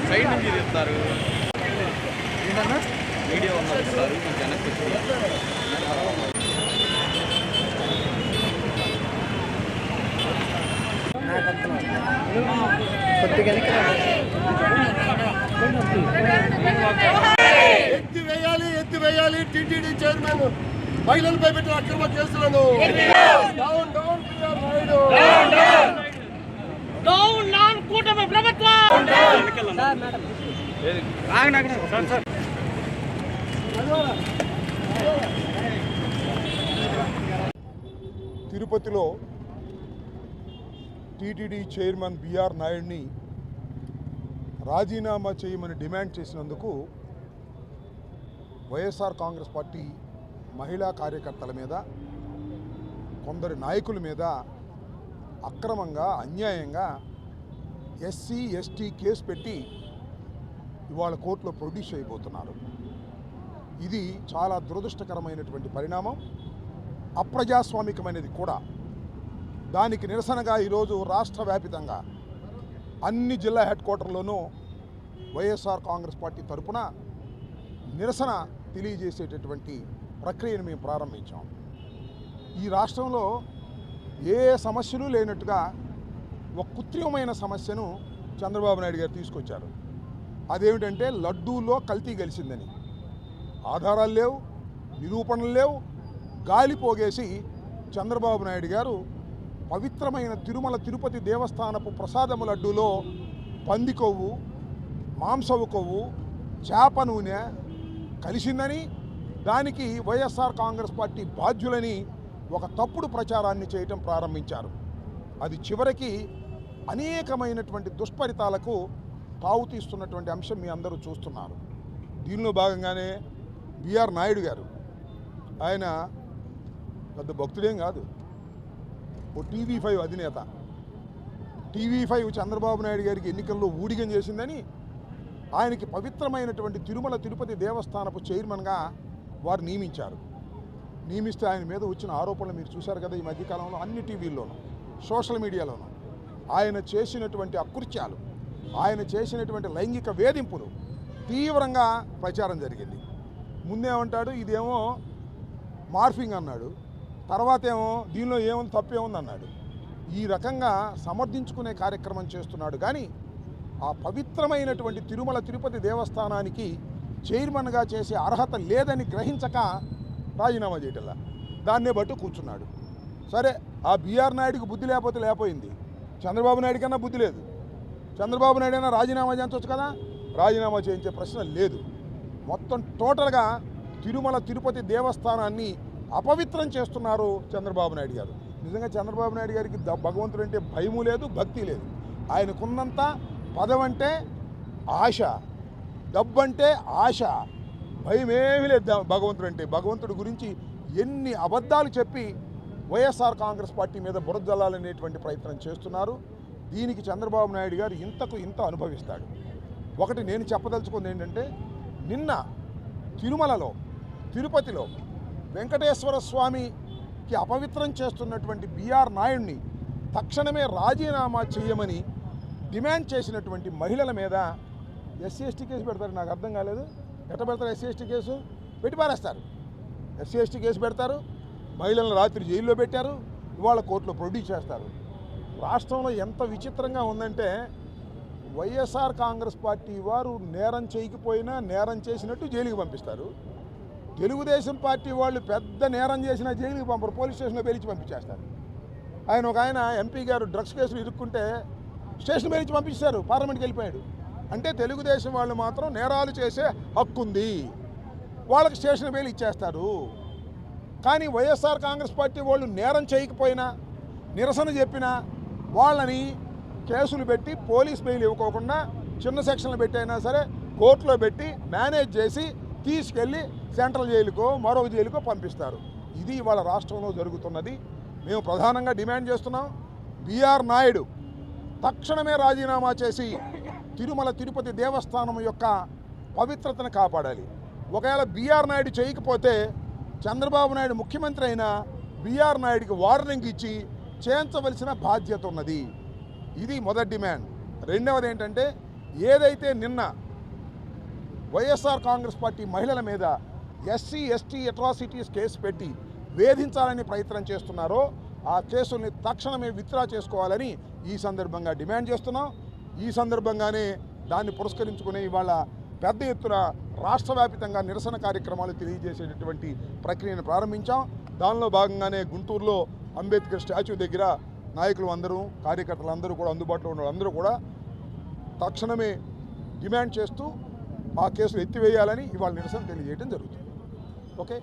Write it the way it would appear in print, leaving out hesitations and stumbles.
Side నుంచి తీస్తారు video ఉన్నది సార్ వెనక్కి ఎత్తివేయాలి టీటీడీ చైర్మన్ మహిళలపై పెట్టిన అక్రమ కేసులను డౌన్ డౌన్ డౌన్ డౌన్ కూటమి ప్రభుత్వం. తిరుపతిలో టీటీడీ చైర్మన్ బిఆర్ నాయుడిని రాజీనామా చేయమని డిమాండ్ చేసినందుకు వైఎస్ఆర్ కాంగ్రెస్ పార్టీ మహిళా కార్యకర్తల మీద కొందరి నాయకుల మీద అక్రమంగా అన్యాయంగా ఎస్సీ ఎస్టీ కేసు పెట్టి ఇవాళ కోర్టులో ప్రొడ్యూస్ చేయబోతున్నారు. ఇది చాలా దురదృష్టకరమైనటువంటి పరిణామం, అప్రజాస్వామికమైనది కూడా. దానికి నిరసనగా ఈరోజు రాష్ట్ర వ్యాపితంగా అన్ని జిల్లా హెడ్ క్వార్టర్లోనూ వైఎస్ఆర్ కాంగ్రెస్ పార్టీ తరఫున నిరసన తెలియజేసేటటువంటి ప్రక్రియను మేము ప్రారంభించాం. ఈ రాష్ట్రంలో ఏ సమస్యలు లేనట్టుగా ఒక కృత్రిమమైన సమస్యను చంద్రబాబు నాయుడు గారు తీసుకొచ్చారు. అదేమిటంటే లడ్డూలో కల్తీ కలిసిందని. ఆధారాలు లేవు, నిరూపణలు లేవు, గాలి పోగేసి చంద్రబాబు నాయుడు గారు పవిత్రమైన తిరుమల తిరుపతి దేవస్థానపు ప్రసాదము లడ్డూలో పంది కొవ్వు, మాంసపు కొవ్వు, చేప నూనె కలిసిందని, దానికి వైఎస్ఆర్ కాంగ్రెస్ పార్టీ బాధ్యులని ఒక తప్పుడు ప్రచారాన్ని చేయటం ప్రారంభించారు. అది చివరికి అనేకమైనటువంటి దుష్ఫలితాలకు తావు తీస్తున్నటువంటి అంశం మీ అందరూ చూస్తున్నారు. దీనిలో భాగంగానే బిఆర్ నాయుడు గారు, ఆయన పెద్ద భక్తుడేం కాదు, ఓ TV5 అధినేత. TV5 చంద్రబాబు నాయుడు గారికి ఎన్నికల్లో ఊడిగం చేసిందని ఆయనకి పవిత్రమైనటువంటి తిరుమల తిరుపతి దేవస్థానపు చైర్మన్గా వారు నియమించారు. నియమిస్తే ఆయన మీద వచ్చిన ఆరోపణలు మీరు చూశారు కదా. ఈ మధ్యకాలంలో అన్ని టీవీల్లోనూ సోషల్ మీడియాలోనూ ఆయన చేసినటువంటి అకృత్యాలు, ఆయన చేసినటువంటి లైంగిక వేధింపులు తీవ్రంగా ప్రచారం జరిగింది. ముందేమంటాడు, ఇదేమో మార్ఫింగ్ అన్నాడు, తర్వాత ఏమో దీనిలో ఏముంది తప్పేముంది అన్నాడు. ఈ రకంగా సమర్థించుకునే కార్యక్రమం చేస్తున్నాడు. కానీ ఆ పవిత్రమైనటువంటి తిరుమల తిరుపతి దేవస్థానానికి చైర్మన్గా చేసే అర్హత లేదని గ్రహించక రాజీనామా చేయటల్లా దాన్నే బట్టి కూర్చున్నాడు. సరే, ఆ బిఆర్ నాయుడికి బుద్ధి లేకపోతే లేకపోయింది, చంద్రబాబు నాయుడు కన్నా బుద్ధి లేదు. చంద్రబాబు నాయుడు అయినా రాజీనామా చేయించవచ్చు కదా, రాజీనామా చేయించే ప్రశ్న లేదు. మొత్తం టోటల్గా తిరుమల తిరుపతి దేవస్థానాన్ని అపవిత్రం చేస్తున్నారు చంద్రబాబు నాయుడు గారు. నిజంగా చంద్రబాబు నాయుడు గారికి భగవంతుడు అంటే భయము లేదు, భక్తి లేదు. ఆయనకున్నంత పదవంటే ఆశ, డబ్బంటే ఆశ, భయమేమీ లేదు భగవంతుడు అంటే. భగవంతుడి గురించి ఎన్ని అబద్ధాలు చెప్పి వైఎస్ఆర్ కాంగ్రెస్ పార్టీ మీద బురదల్లాలనేటువంటి ప్రయత్నం చేస్తున్నారు. దీనికి చంద్రబాబు నాయుడు గారు ఇంతకు ఇంత అనుభవిస్తాడు. ఒకటి నేను చెప్పదలుచుకుంది ఏంటంటే, నిన్న తిరుమలలో తిరుపతిలో వెంకటేశ్వర స్వామికి అపవిత్రం చేస్తున్నటువంటి బిఆర్ నాయుడిని తక్షణమే రాజీనామా చేయమని డిమాండ్ చేసినటువంటి మహిళల మీద ఎస్సీ ఎస్టీ కేసు పెడతారు. నాకు అర్థం కాలేదు, ఎట్లా పెడతారు? ఎస్సీ ఎస్టీ కేసు పెట్టి పారేస్తారు. ఎస్సీ ఎస్టీ కేసు పెడతారు, మహిళలను రాత్రి జైల్లో పెట్టారు, ఇవాళ కోర్టులో ప్రొడ్యూస్ చేస్తారు. రాష్ట్రంలో ఎంత విచిత్రంగా ఉందంటే, వైఎస్ఆర్ కాంగ్రెస్ పార్టీ వారు నేరం చేయకపోయినా నేరం చేసినట్టు జైలుకి పంపిస్తారు. తెలుగుదేశం పార్టీ వాళ్ళు పెద్ద నేరం చేసినా జైలుకి పంపరు, పోలీస్ స్టేషన్లో పిలిచి పంపించేస్తారు. ఒక ఆయన ఎంపీ గారు డ్రగ్స్ కేసులు ఇరుక్కుంటే స్టేషన్ పిలిచి పంపిస్తారు, పార్లమెంట్కి వెళ్ళిపోయాడు. అంటే తెలుగుదేశం వాళ్ళు మాత్రం నేరాలు చేసే హక్కు ఉంది, వాళ్ళకి స్టేషన్ బెయిల్ ఇచ్చేస్తారు. కానీ వైఎస్ఆర్ కాంగ్రెస్ పార్టీ వాళ్ళు నేరం చేయకపోయినా నిరసన చెప్పినా వాళ్ళని కేసులు పెట్టి పోలీస్ బెయిల్ ఇవ్వకోకుండా చిన్న సెక్షన్లు పెట్టైనా సరే కోర్టులో పెట్టి మేనేజ్ చేసి తీసుకెళ్ళి సెంట్రల్ జైలుకో మరొక జైలుకో పంపిస్తారు. ఇది ఇవాళ రాష్ట్రంలో జరుగుతున్నది. మేము ప్రధానంగా డిమాండ్ చేస్తున్నాం, బిఆర్ నాయుడు తక్షణమే రాజీనామా చేసి తిరుమల తిరుపతి దేవస్థానం యొక్క పవిత్రతను కాపాడాలి. ఒకవేళ బీఆర్ నాయుడు చేయకపోతే చంద్రబాబు నాయుడు ముఖ్యమంత్రి అయినా బీఆర్ నాయుడికి వార్నింగ్ ఇచ్చి చేయించవలసిన బాధ్యత ఉన్నది. ఇది మొదటి డిమాండ్. రెండవది ఏంటంటే, ఏదైతే నిన్న వైఎస్ఆర్ కాంగ్రెస్ పార్టీ మహిళల మీద ఎస్సీ ఎస్టీ అట్రాసిటీస్ కేసు పెట్టి వేధించాలని ప్రయత్నం చేస్తున్నారో ఆ కేసుల్ని తక్షణమే విత్డ్రా చేసుకోవాలని ఈ సందర్భంగా డిమాండ్ చేస్తున్నాం. ఈ సందర్భంగానే దాన్ని పురస్కరించుకుని ఇవాళ పెద్ద ఎత్తున రాష్ట్ర వ్యాప్తంగా నిరసన కార్యక్రమాలు తెలియజేసేటటువంటి ప్రక్రియను ప్రారంభించాం. దానిలో భాగంగానే గుంటూరులో అంబేద్కర్ స్టాచ్యూ దగ్గర నాయకులు అందరూ, కార్యకర్తలు అందరూ కూడా, అందుబాటులో ఉన్న అందరూ కూడా తక్షణమే డిమాండ్ చేస్తూ ఆ కేసులు ఎత్తివేయాలని ఇవాళ నిరసన తెలియజేయడం జరుగుతుంది. ఓకే.